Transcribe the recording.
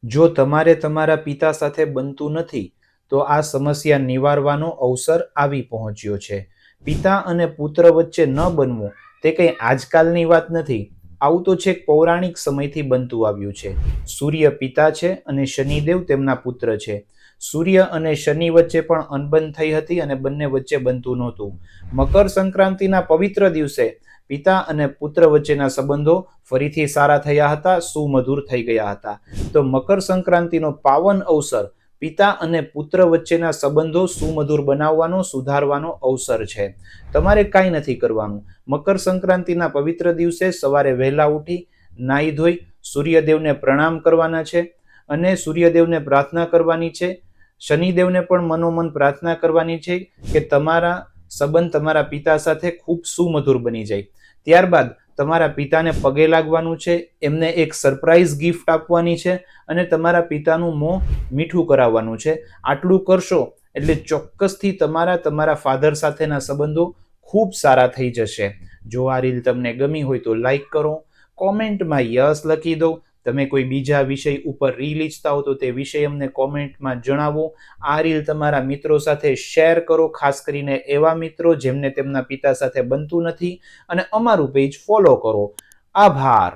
જો તમારે તમારા પિતા સાથે બનતું નથી, તો આ સમસ્યા નિવારવાનો અવસર આવી પહોંચ્યો છે. પિતા અને પુત્ર વચ્ચે ન બનવું તે કંઈ આજકાલની વાત નથી. આવું તો છેક પૌરાણિક સમયથી બનતું આવ્યું છે. સૂર્ય પિતા છે અને શનિદેવ તેમના પુત્ર છે. સૂર્ય અને શનિ વચ્ચે પણ અનબન થઈ હતી અને બંને વચ્ચે બનતું નહોતું. મકર સંક્રાંતિના પવિત્ર દિવસે પિતા અને પુત્ર વચ્ચેના સંબંધો ફરીથી સારા થયા હતા, સુમધુર થઈ ગયા હતા. તો મકર સંક્રાંતિનો પાવન અવસર પિતા અને પુત્ર વચ્ચેના સંબંધો સુમધુર બનાવવાનો, સુધારવાનો અવસર છે. તમારે કાંઈ નથી કરવાનું. મકર સંક્રાંતિના પવિત્ર દિવસે સવારે વહેલા ઉઠી નાહી ધોઈ સૂર્યદેવને પ્રણામ કરવાના છે અને સૂર્યદેવને પ્રાર્થના કરવાની છે. શનિદેવને પણ મનોમન પ્રાર્થના કરવાની છે કે તમારા સંબંધ તમારા પિતા સાથે ખૂબ સુમધુર બની જાય. ત્યારબાદ તમારા પિતાને પગે લાગવાનું છે, એમને એક સરપ્રાઈઝ ગિફ્ટ આપવાની છે અને તમારા પિતાનું મોં મીઠું કરાવવાનું છે. આટલું કરશો એટલે ચોક્કસથી તમારા ફાધર સાથેના સંબંધો ખૂબ સારા થઈ જશે. જો આ રીલ તમને ગમી હોય તો લાઈક કરો, કોમેન્ટમાં યસ લખી દો. તમે કોઈ બીજા વિષય ઉપર રીલ ઈચ્છતા હો તો તે વિષય અમને કોમેન્ટમાં જણાવો. આ રીલ તમારા મિત્રો સાથે શેર કરો, ખાસ કરીને એવા મિત્રો જેમને તેમના પિતા સાથે બનતું નથી, અને અમારું પેજ ફોલો કરો. આભાર.